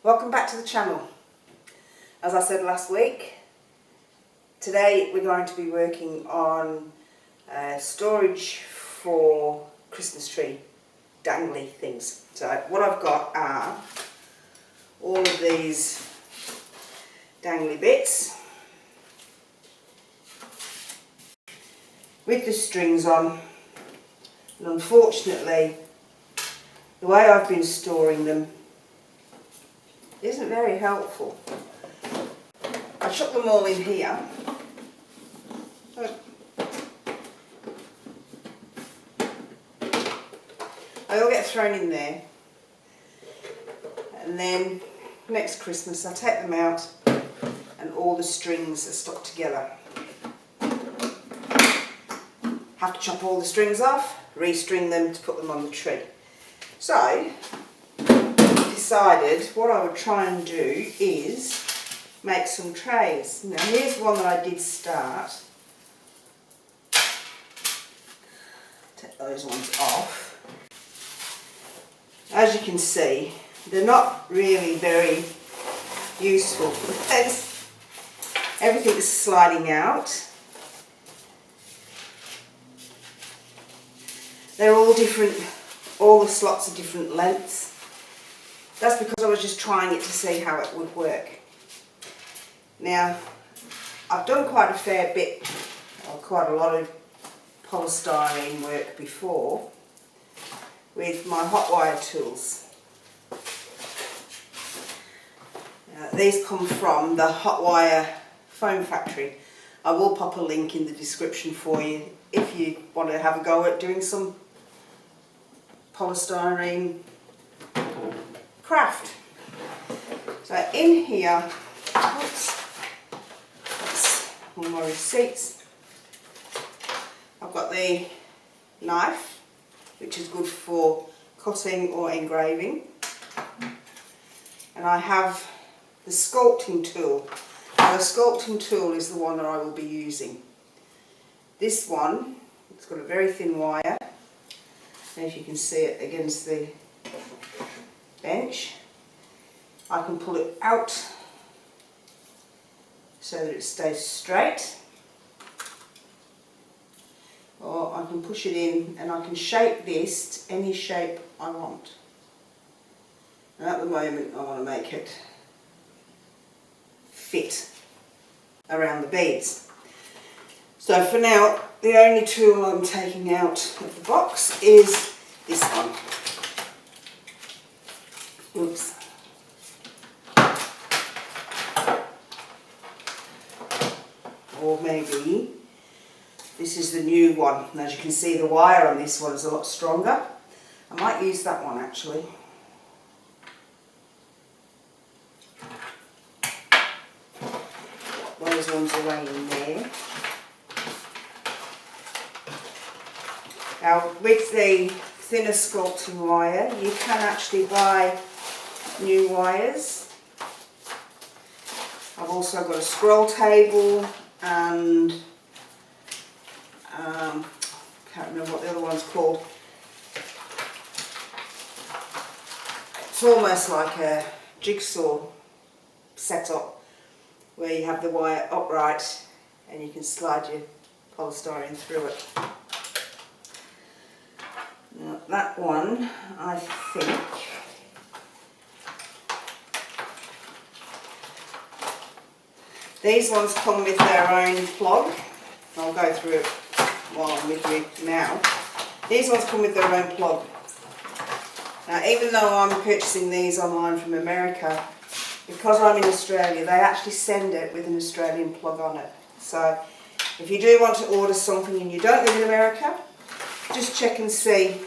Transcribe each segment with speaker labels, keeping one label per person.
Speaker 1: Welcome back to the channel. As I said last week, today we're going to be working on storage for Christmas tree dangly things. So what I've got are all of these dangly bits with the strings on, and unfortunately the way I've been storing them isn't very helpful. I chuck them all in here. They all get thrown in there, and then next Christmas I take them out and all the strings are stuck together. Have to chop all the strings off, restring them to put them on the tree. So I decided what I would try and do is make some trays. Now here's one that I did start. Take those ones off. As you can see, they're not really very useful because everything is sliding out. They're all different, all the slots are different lengths. That's because I was just trying it to see how it would work. Now, I've done quite a fair bit, or quite a lot of polystyrene work before with my hot wire tools. These come from the Hot Wire Foam Factory. I will pop a link in the description for you if you want to have a go at doing some polystyrene craft. So in here, oops, that's all my receipts. I've got the knife, which is good for cutting or engraving, and I have the sculpting tool. Now the sculpting tool is the one that I will be using. This one, it's got a very thin wire, and if you can see it against the bench, I can pull it out so that it stays straight, or I can push it in and I can shape this to any shape I want. And at the moment I want to make it fit around the beads. So for now, the only tool I'm taking out of the box is this one. Oops. Or maybe this is the new one. And as you can see, the wire on this one is a lot stronger. I might use that one actually. Those ones away in there. Now with the thinner sculpting wire, you can actually buy new wires. I've also got a scroll table and can't remember what the other one's called. It's almost like a jigsaw setup where you have the wire upright and you can slide your polystyrene through it. Now that one, I think, these ones come with their own plug. I'll go through it while I'm with you now. These ones come with their own plug. Now even though I'm purchasing these online from America, because I'm in Australia, they actually send it with an Australian plug on it. So if you do want to order something and you don't live in America, just check and see,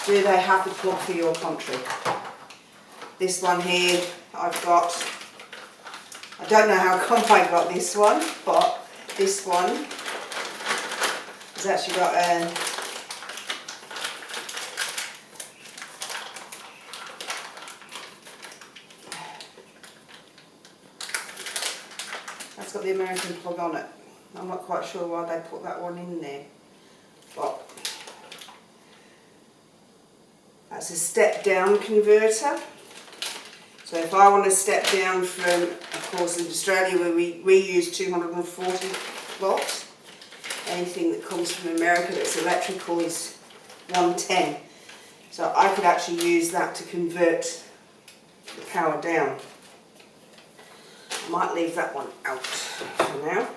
Speaker 1: do they have the plug for your country. This one here I've got, I don't know how come I got this one, but this one has actually got a that's got the American plug on it. I'm not quite sure why they put that one in there, but That's a step down converter. So if I want to step down from, of course in Australia where we use 240 volts, anything that comes from America that's electrical is 110. So I could actually use that to convert the power down. I might leave that one out for now.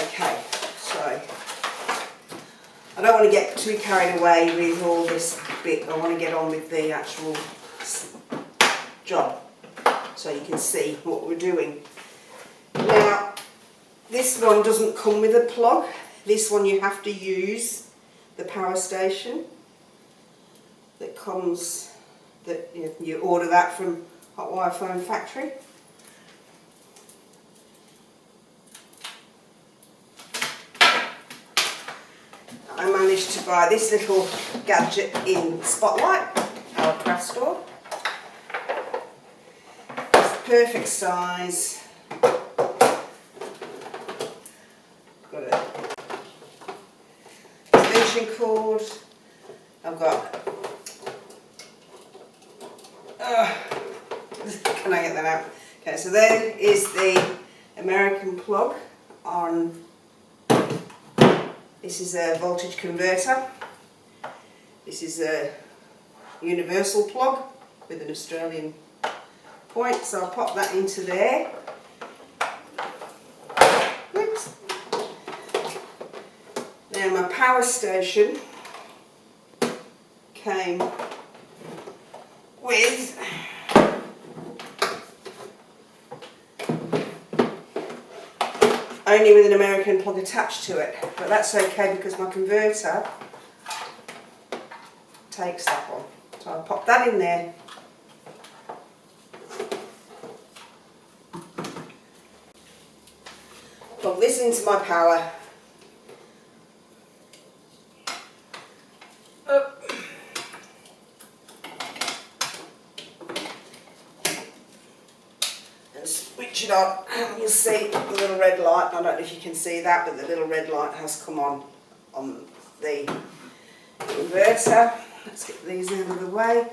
Speaker 1: Okay, so I don't want to get too carried away with all this bit. I want to get on with the actual job so you can see what we're doing. Now, this one doesn't come with a plug. This one you have to use the power station that comes, that you order that from Hot Wire Phone Factory. I managed to buy this little gadget in Spotlight, our craft store. It's the perfect size. Got a extension cord. I've got. Can I get that out? Okay, so there is the American plug on. This is a voltage converter. This is a universal plug with an Australian point, so I'll pop that into there. Oops. Now my power station came with only with an American plug attached to it, but that's okay because my converter takes that one. So I'll pop that in there. Plug this into my power. And switch it on. You'll see the little red light. I don't know if you can see that, but the little red light has come on the inverter. Let's get these out of the way.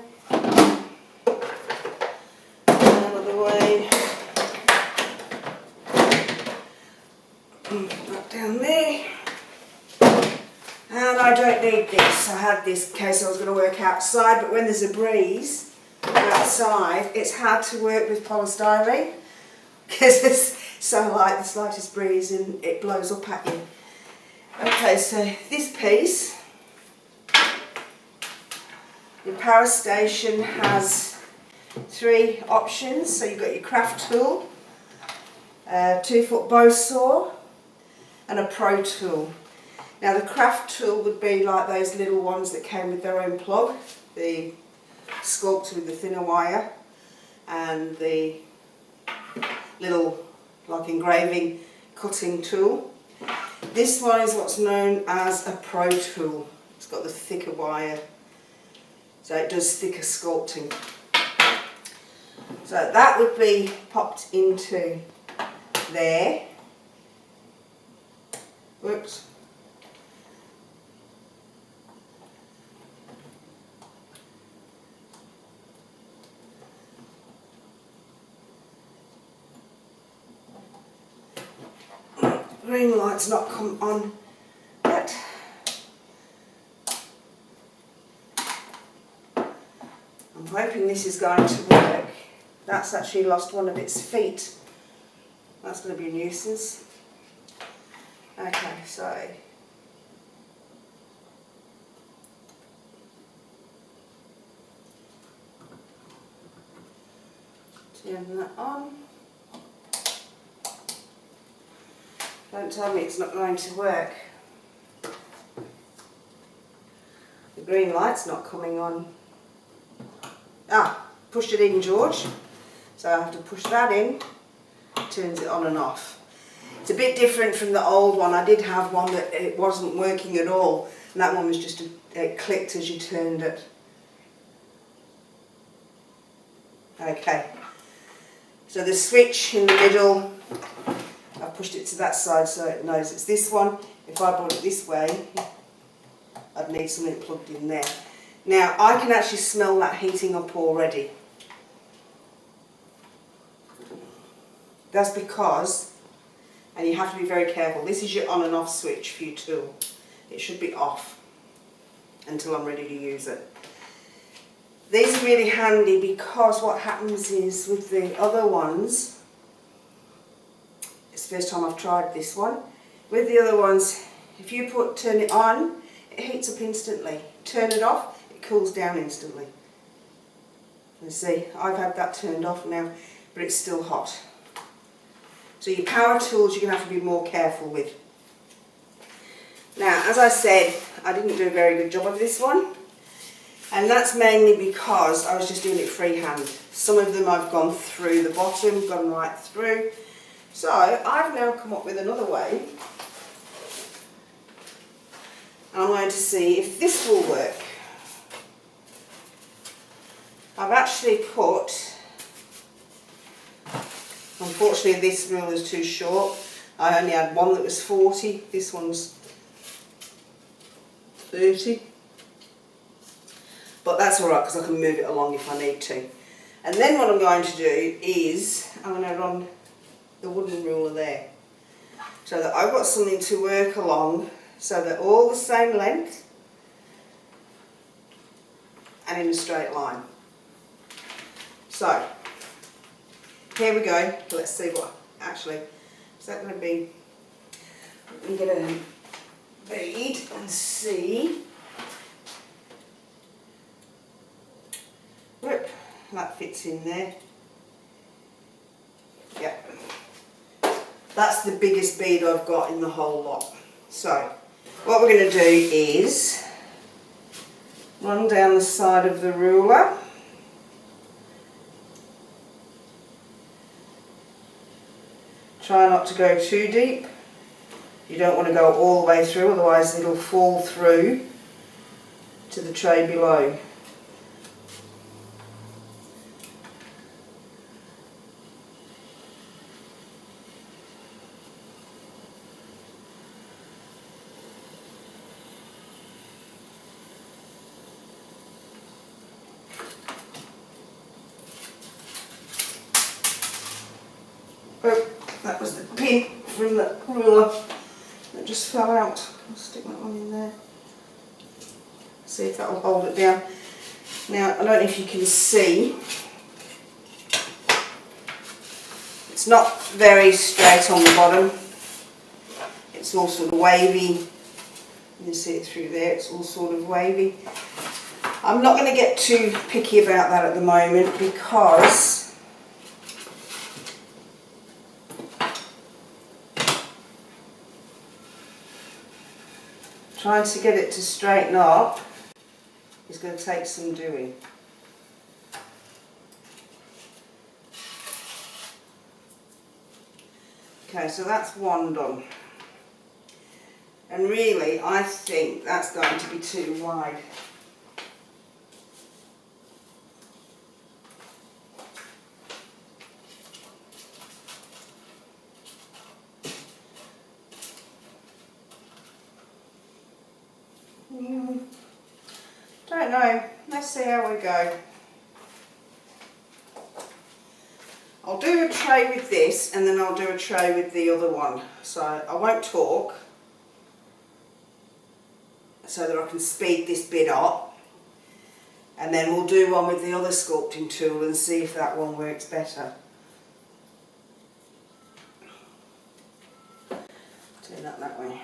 Speaker 1: Out of the way. That down there. And I don't need this. I had this in case I was going to work outside, but when there's a breeze outside, it's hard to work with polystyrene because it's so light, the slightest breeze and it blows up at you. Okay, so this piece, your power station has 3 options. So you've got your craft tool, a 2-foot bow saw and a pro tool. Now the craft tool would be like those little ones that came with their own plug, the sculpt with the thinner wire and the little like engraving cutting tool. This one is what's known as a pro tool. It's got the thicker wire, so it does thicker sculpting. So that would be popped into there. Whoops. Green light's not come on yet. I'm hoping this is going to work. That's actually lost one of its feet. That's going to be a nuisance. Okay, so turn that on. Don't tell me it's not going to work. The green light's not coming on. Ah, pushed it in, George. So I have to push that in. Turns it on and off. It's a bit different from the old one. I did have one that it wasn't working at all, and that one was just it clicked as you turned it. Okay. So the switch in the middle, I've pushed it to that side so it knows it's this one. If I brought it this way, I'd need something plugged in there. Now I can actually smell that heating up already. That's because, and you have to be very careful, this is your on and off switch for your tool. It should be off until I'm ready to use it. These are really handy because what happens is with the other ones, it's the first time I've tried this one, with the other ones, if you turn it on, it heats up instantly. Turn it off, it cools down instantly. You see, I've had that turned off now, but it's still hot. So your power tools you're going to have to be more careful with. Now, as I said, I didn't do a very good job of this one. And that's mainly because I was just doing it freehand. Some of them I've gone through the bottom, gone right through. So I've now come up with another way. And I'm going to see if this will work. I've actually put, unfortunately this rule is too short. I only had one that was 40, this one's 30. But that's alright because I can move it along if I need to. And then what I'm going to do is, I'm going to run the wooden ruler there. So that I've got something to work along, so they're all the same length and in a straight line. So, here we go. Let's see what, actually, is that going to be, let me get a bead and see. Whoop, that fits in there. Yeah. That's the biggest bead I've got in the whole lot. So, what we're going to do is run down the side of the ruler. Try not to go too deep. You don't want to go all the way through, otherwise it'll fall through to the tray below. Oh, that was the pin from the ruler that just fell out. I'll stick that one in there. See if that will hold it down. Now, I don't know if you can see. It's not very straight on the bottom. It's all sort of wavy. You can see it through there, it's all sort of wavy. I'm not going to get too picky about that at the moment because trying to get it to straighten up is going to take some doing. Okay, so that's one done. And really, I think that's going to be too wide. Don't know. Let's see how we go. I'll do a tray with this and then I'll do a tray with the other one. So I won't talk so that I can speed this bit up. And then we'll do one with the other sculpting tool and see if that one works better. Do that way.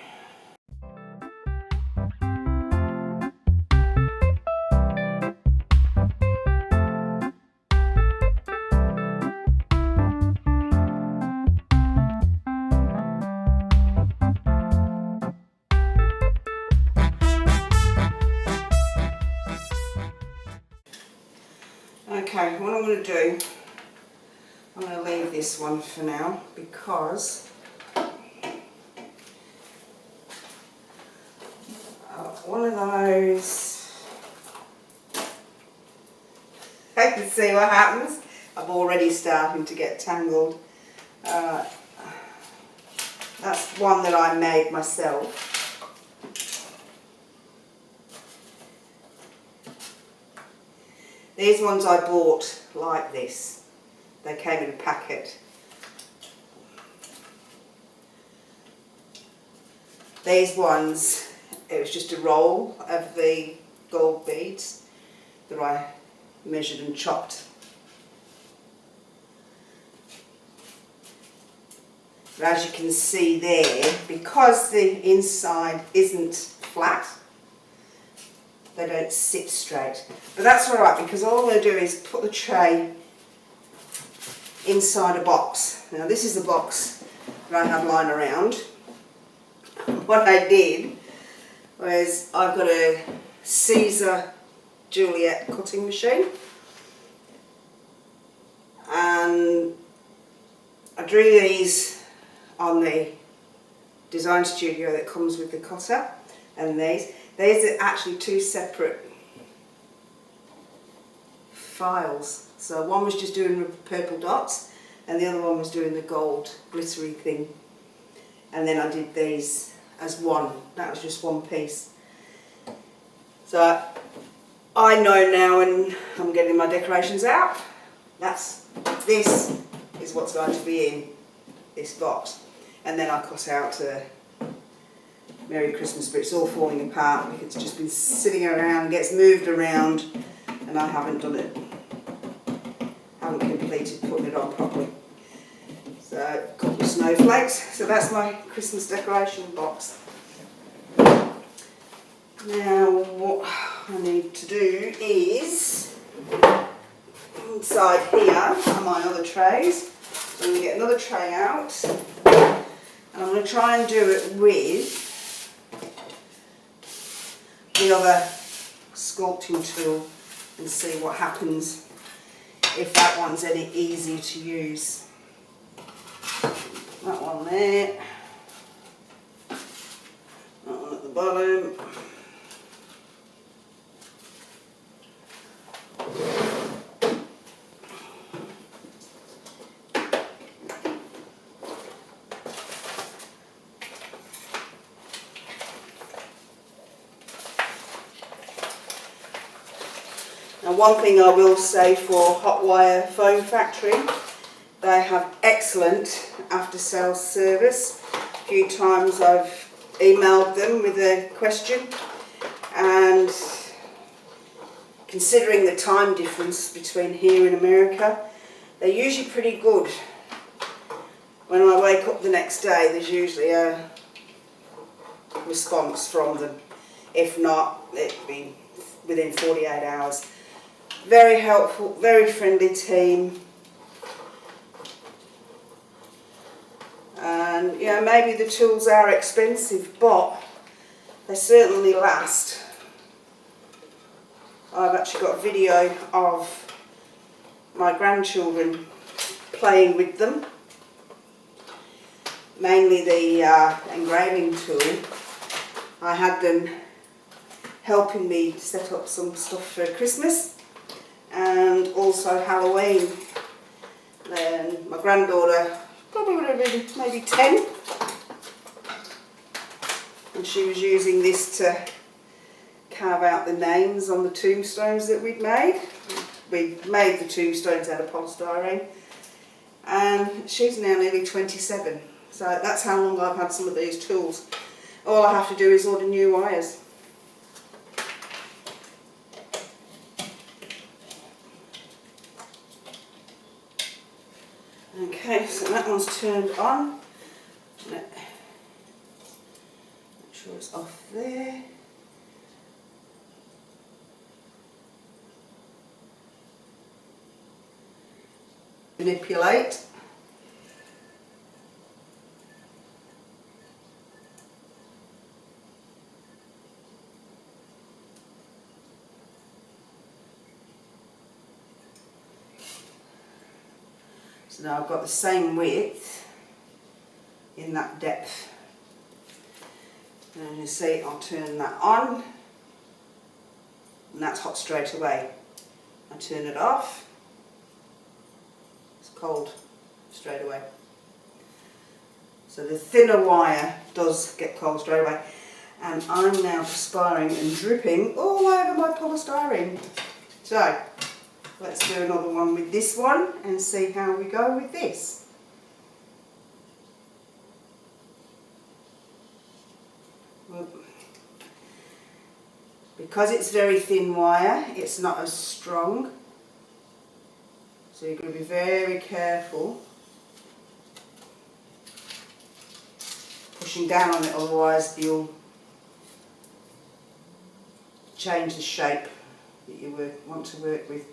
Speaker 1: Okay, what I'm going to do, I'm going to leave this one for now because one of those, I can see what happens. I'm already starting to get tangled. That's one that I made myself. These ones I bought like this. They came in a packet. These ones, it was just a roll of the gold beads that I measured and chopped. But as you can see there, because the inside isn't flat, they don't sit straight. But that's alright, because all I'm going to do is put the tray inside a box. Now this is the box that I have lying around. What I did was I've got a Caesar Juliet cutting machine, and I drew these on the design studio that comes with the cutter, and these are actually two separate files. So one was just doing the purple dots and the other one was doing the gold glittery thing, and then I did these as one. That was just one piece. So I know now when I'm getting my decorations out, this is what's going to be in this box. And then I cut out Merry Christmas, but it's all falling apart because it's just been sitting around, gets moved around, and I haven't done it. Haven't completed putting it on properly. So a couple of snowflakes. So that's my Christmas decoration box. Now what I need to do is, inside here are my other trays. So I'm going to get another tray out, and I'm going to try and do it with the other sculpting tool and see what happens if that one's any easier to use. That one there, that one at the bottom. Now one thing I will say for Hot Wire Foam Factory, they have excellent after sales service. A few times I've emailed them with a question, and considering the time difference between here and America, they're usually pretty good. When I wake up the next day, there's usually a response from them. If not, it'll be within 48 hours. Very helpful, very friendly team. And yeah, maybe the tools are expensive, but they certainly last. I've actually got a video of my grandchildren playing with them. Mainly the engraving tool. I had them helping me set up some stuff for Christmas and also Halloween. Then my granddaughter probably would have been maybe 10, and she was using this to carve out the names on the tombstones that we'd made. We made the tombstones out of polystyrene, and she's now nearly 27. So that's how long I've had some of these tools. All I have to do is order new wires. Okay, so that one's turned on. Make sure it's off there. Manipulate. So now I've got the same width in that depth. And you see, I'll turn that on, and that's hot straight away. I turn it off, it's cold straight away. So the thinner wire does get cold straight away. And I'm now perspiring and dripping all over my polystyrene. So, let's do another one with this one and see how we go with this. Because it's very thin wire, it's not as strong, so you're going to be very careful pushing down on it, otherwise you'll change the shape that you want to work with.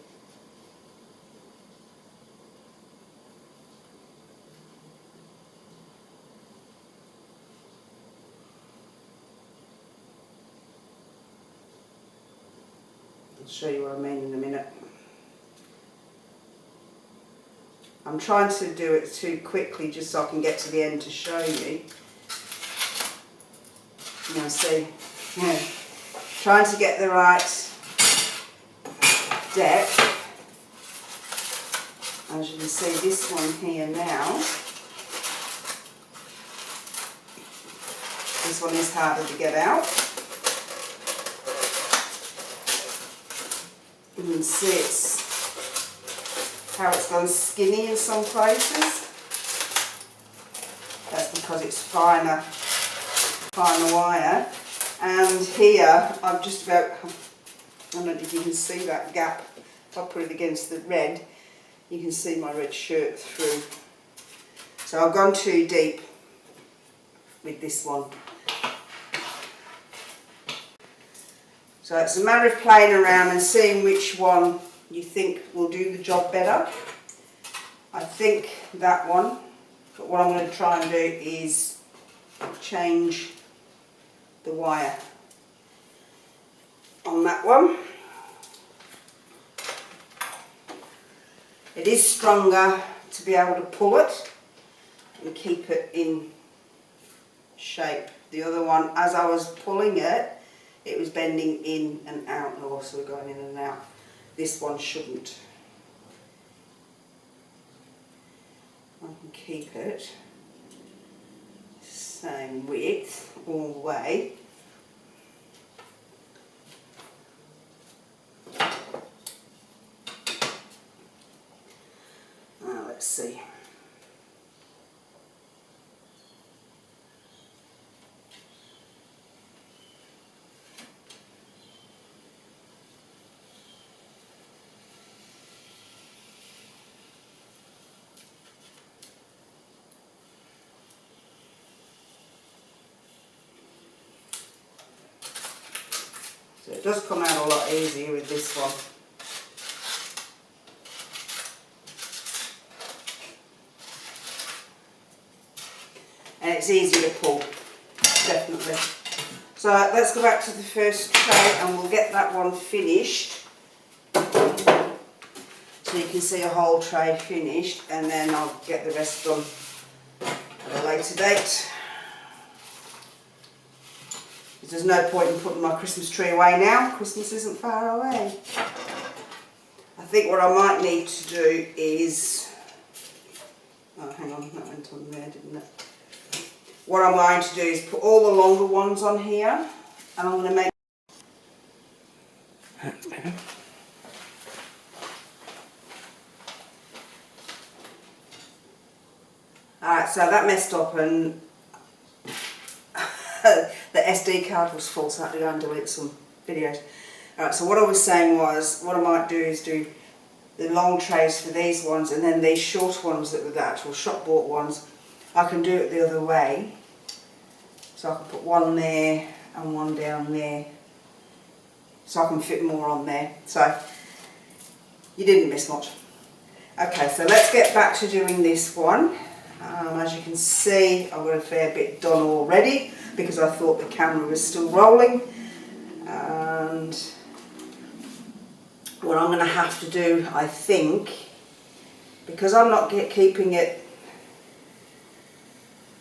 Speaker 1: I'll show you what I mean in a minute. I'm trying to do it too quickly just so I can get to the end to show you. Now see, yeah, trying to get the right depth. As you can see, this one here now, this one is harder to get out. You can see how it's gone skinny in some places. That's because it's finer wire. And here I've just about, I don't know if you can see that gap. If I put it against the red, you can see my red shirt through. So I've gone too deep with this one. So it's a matter of playing around and seeing which one you think will do the job better. I think that one, but what I'm going to try and do is change the wire on that one. It is stronger to be able to pull it and keep it in shape. The other one, as I was pulling it, it was bending in and out, and also going in and out. This one shouldn't. I can keep it same width all the way. Now let's see. So it does come out a lot easier with this one. And it's easier to pull, definitely. So let's go back to the first tray and we'll get that one finished. So you can see a whole tray finished, and then I'll get the rest done at a later date. There's no point in putting my Christmas tree away now. Christmas isn't far away. I think what I might need to do is... Oh, hang on, that went on there, didn't it? What I'm going to do is put all the longer ones on here, and I'm going to make... Alright, so that messed up, and the SD card was full, so I had to go and delete some videos. Alright, so what I was saying was, what I might do is do the long trays for these ones, and then these short ones that were the actual shop bought ones, I can do it the other way. So I can put one there and one down there, so I can fit more on there. So you didn't miss much. Okay, so let's get back to doing this one. As you can see, I've got a fair bit done already because I thought the camera was still rolling. And what I'm going to have to do, I think, because I'm not keeping it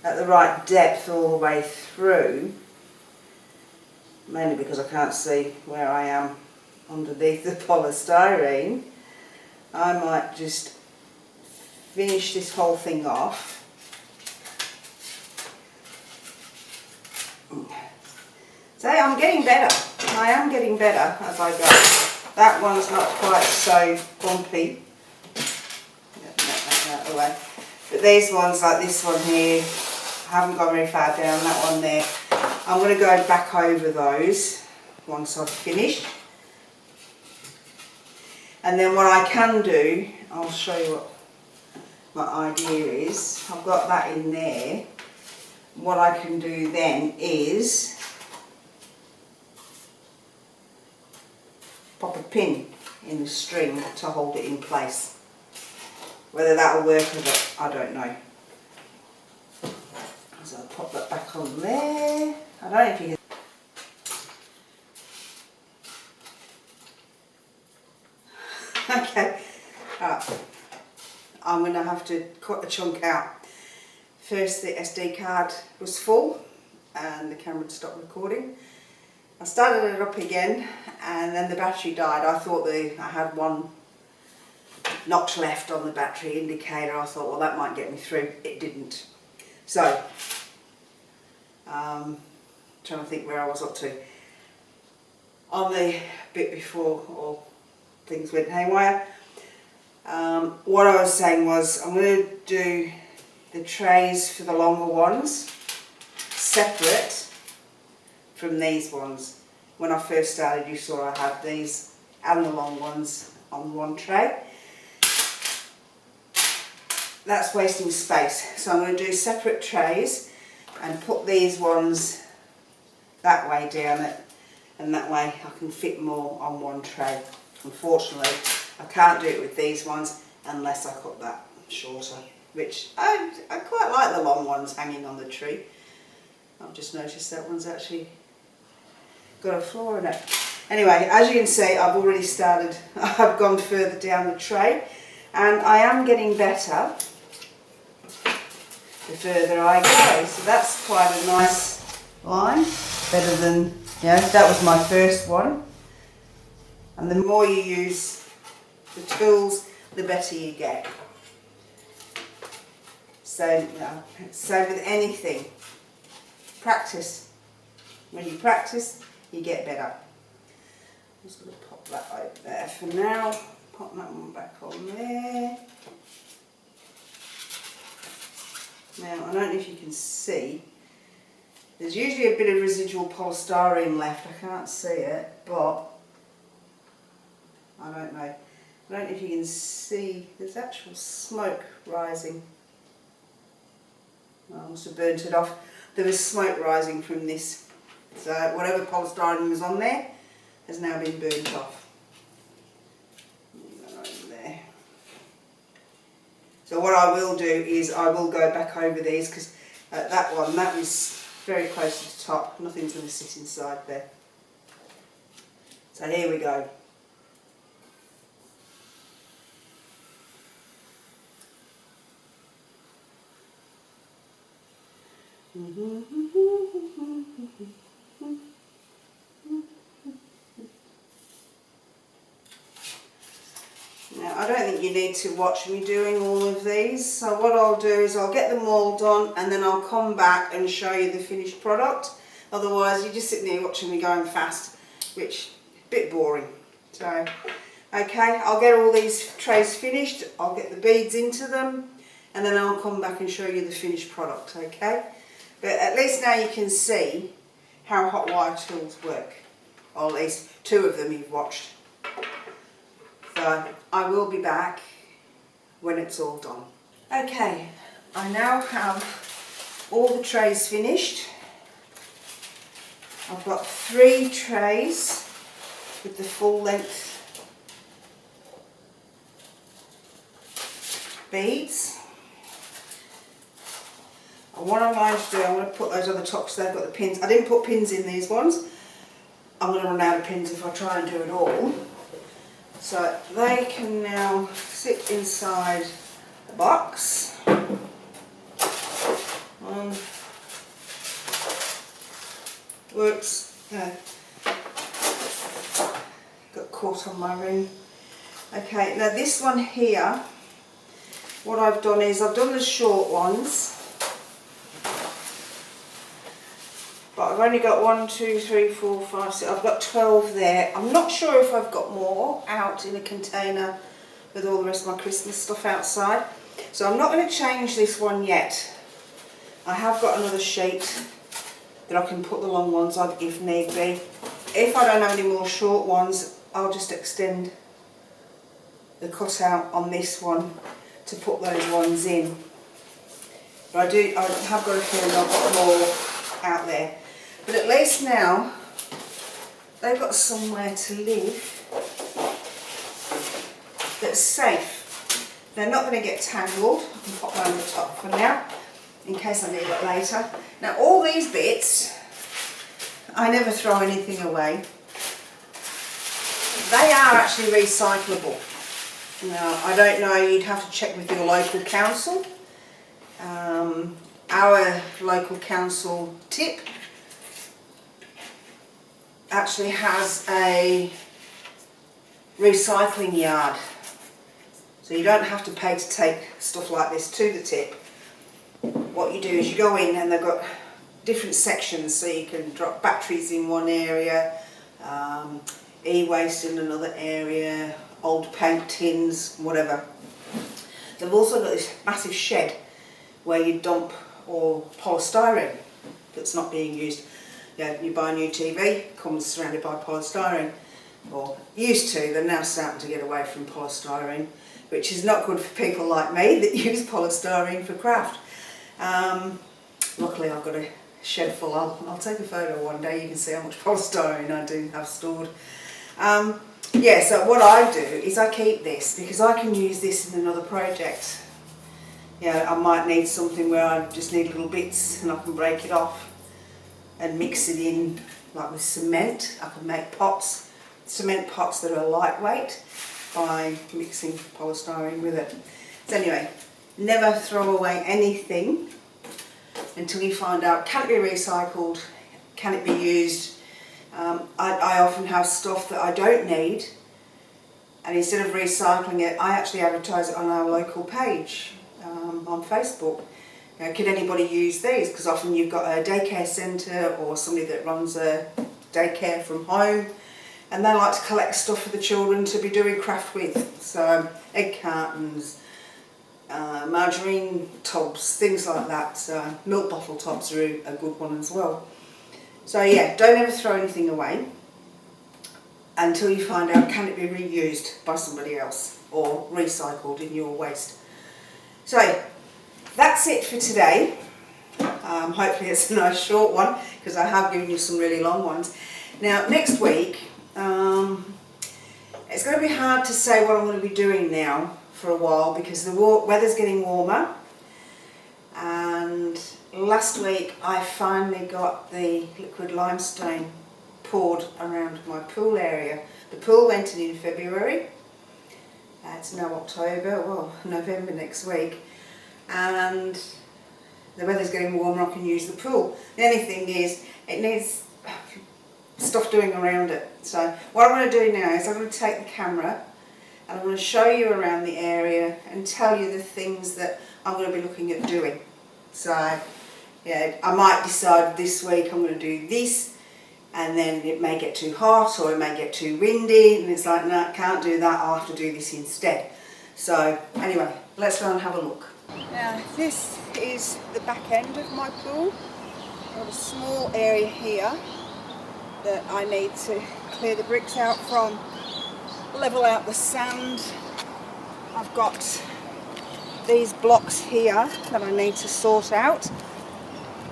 Speaker 1: at the right depth all the way through, mainly because I can't see where I am underneath the polystyrene, I might just finish this whole thing off. So I'm getting better. I am getting better as I go. That one's not quite so bumpy. Get that out of the way. But these ones, like this one here, I haven't gone very far down, that one there. I'm going to go back over those once I've finished. And then what I can do, I'll show you what my idea is. I've got that in there. What I can do then is pop a pin in the string to hold it in place. Whether that'll work or not, I don't know. So I'll pop that back on there. I don't know if you can. Okay, I'm going to have to cut a chunk out. First the SD card was full and the camera had stopped recording. I started it up again and then the battery died. I thought I had one notch left on the battery indicator. I thought, well, that might get me through. It didn't. So, trying to think where I was up to. On the bit before all things went haywire, what I was saying was I'm going to do the trays for the longer ones separate from these ones. When I first started, you saw I had these and the long ones on one tray. That's wasting space, so I'm going to do separate trays and put these ones that way down it, and that way I can fit more on one tray. Unfortunately, I can't do it with these ones unless I cut that shorter, which I quite like the long ones hanging on the tree. I've just noticed that one's actually got a flaw in it. Anyway, as you can see, I've already started, I've gone further down the tray, and I am getting better the further I go. So that's quite a nice line, better than, you know, that was my first one. And the more you use the tools, the better you get. So, you know, so with anything, practice. When you practice, you get better. I'm just going to pop that over there for now. Pop that one back on there. Now, I don't know if you can see, there's usually a bit of residual polystyrene left. I can't see it, but I don't know. I don't know if you can see, there's actual smoke rising. I must have burnt it off. There was smoke rising from this. So whatever polystyrene was on there has now been burnt off. Over there. So what I will do is I will go back over these, because that one, that was very close to the top. Nothing's going to sit inside there. So here we go. Now, I don't think you need to watch me doing all of these, so what I'll do is I'll get them all done and then I'll come back and show you the finished product. Otherwise you're just sitting there watching me going fast, which is a bit boring. So, okay, I'll get all these trays finished, I'll get the beads into them, and then I'll come back and show you the finished product, okay? But at least now you can see how hot wire tools work, or at least two of them you've watched. So I will be back when it's all done. Okay, I now have all the trays finished. I've got 3 trays with the full length beads. And what I'm going to do, I'm going to put those on the top so they've got the pins. I didn't put pins in these ones. I'm going to run out of pins if I try and do it all. So they can now sit inside the box. Works. Got caught on my ring. Okay, now this one here, what I've done is I've done the short ones, but I've only got 1, 2, 3, 4, 5, 6. I've got 12 there. I'm not sure if I've got more out in a container with all the rest of my Christmas stuff outside. So I'm not going to change this one yet. I have got another sheet that I can put the long ones on if need be. If I don't have any more short ones, I'll just extend the cutout on this one to put those ones in. But I have got a feeling I've got more out there. But at least now they've got somewhere to live that's safe. They're not going to get tangled. I can pop them on the top for now in case I need it later. Now all these bits, I never throw anything away. They are actually recyclable. Now I don't know, you'd have to check with your local council. Our local council tip actually has a recycling yard, so you don't have to pay to take stuff like this to the tip. What you do is you go in and they've got different sections, so you can drop batteries in one area, e-waste in another area, old paint tins, whatever. They've also got this massive shed where you dump all polystyrene that's not being used. You buy a new TV, comes surrounded by polystyrene, or used to. They're now starting to get away from polystyrene, which is not good for people like me that use polystyrene for craft. Luckily I've got a shed full. I'll take a photo one day, you can see how much polystyrene I do have stored. Yeah, so what I do is I keep this because I can use this in another project. I might need something where I just need little bits and I can break it off and mix it in, like with cement. I can make pots, cement pots that are lightweight by mixing polystyrene with it. So anyway, never throw away anything until you find out, can it be recycled, can it be used. I often have stuff that I don't need, and instead of recycling it, I actually advertise it on our local page on Facebook. Can anybody use these? Because often you've got a daycare centre or somebody that runs a daycare from home, and they like to collect stuff for the children to be doing craft with. So egg cartons, margarine tubs, things like that. So milk bottle tops are a good one as well. So yeah, don't ever throw anything away until you find out, can it be reused by somebody else or recycled in your waste. So that's it for today. Hopefully it's a nice short one because I have given you some really long ones. Now next week, it's going to be hard to say what I'm going to be doing now for a while because the weather's getting warmer, and last week I finally got the liquid limestone poured around my pool area. The pool went in February. It's now October, well, November next week, and the weather's getting warmer, I can use the pool. The only thing is, it needs stuff doing around it. So what I'm going to do now is I'm going to take the camera and I'm going to show you around the area and tell you the things that I'm going to be looking at doing. So yeah, I might decide this week I'm going to do this, and then it may get too hot or it may get too windy and it's like, no, I can't do that, I'll have to do this instead. So anyway, let's go and have a look. Now this is the back end of my pool. I have a small area here that I need to clear the bricks out from, level out the sand. I've got these blocks here that I need to sort out.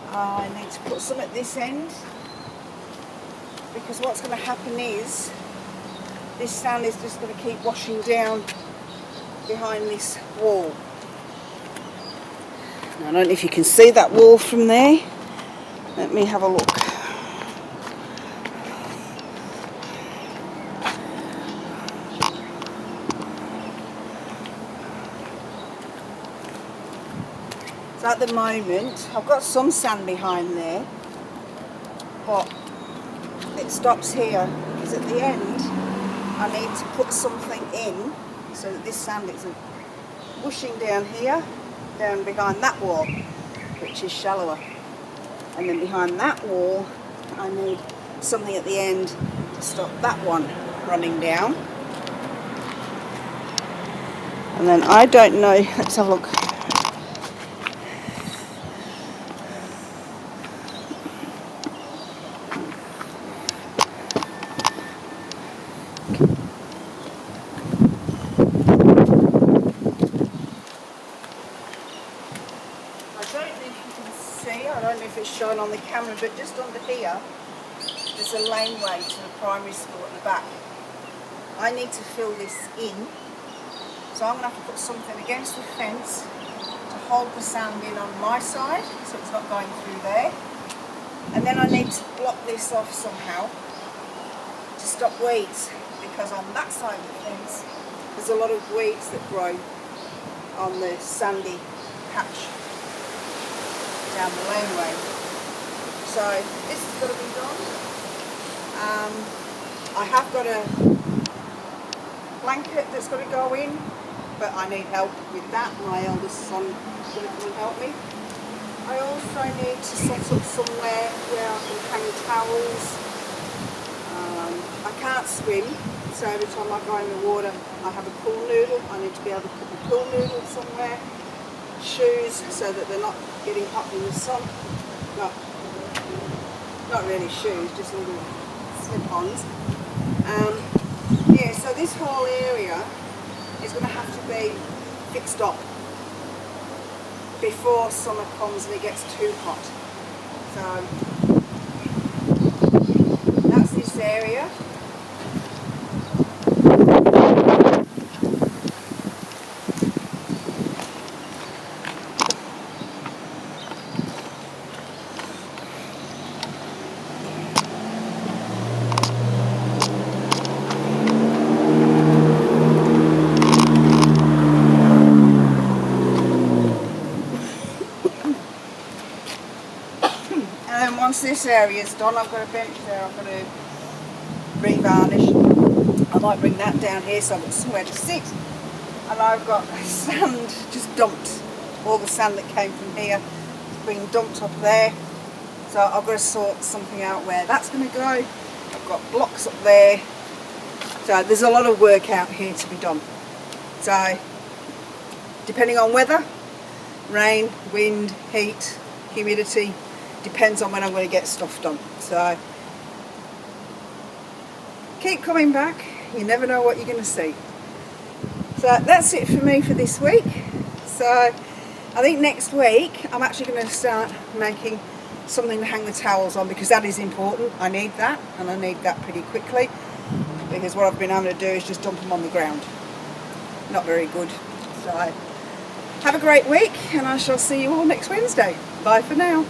Speaker 1: I need to put some at this end, because what's going to happen is this sand is just going to keep washing down behind this wall. Now, I don't know if you can see that wall from there. Let me have a look. So at the moment, I've got some sand behind there, but it stops here because at the end I need to put something in so that this sand isn't whooshing down here, down behind that wall, which is shallower. And then behind that wall I need something at the end to stop that one running down. And then I don't know, let's have a look. I don't know if it's shown on the camera, but just under here there's a laneway to the primary school at the back. I need to fill this in, so I'm going to have to put something against the fence to hold the sand in on my side so it's not going through there, and then I need to block this off somehow to stop weeds, because on that side of the fence there's a lot of weeds that grow on the sandy patch down the laneway. So this has got to be done. I have got a blanket that's got to go in, but I need help with that. My eldest son is going to come and help me. I also need to set up somewhere where I can hang towels. I can't swim, so every time I go in the water I have a pool noodle. I need to be able to put the pool noodle somewhere. Shoes so that they're not getting hot in the sun. Not really shoes, just little slip-ons. Yeah, so this whole area is going to have to be fixed up before summer comes and it gets too hot. So that's this area. And then once this area is done, I've got a bench there I've got to re-varnish. I might bring that down here so I've got somewhere to sit. And I've got sand just dumped. All the sand that came from here has been dumped up there. So I've got to sort something out where that's going to go. I've got blocks up there. So there's a lot of work out here to be done. So depending on weather, rain, wind, heat, humidity, depends on when I'm going to get stuff done. So keep coming back, you never know what you're going to see. So that's it for me for this week. So I think next week I'm actually going to start making something to hang the towels on, because that is important. I need that, and I need that pretty quickly, because what I've been able to do is just dump them on the ground. Not very good. So have a great week, and I shall see you all next Wednesday. Bye for now.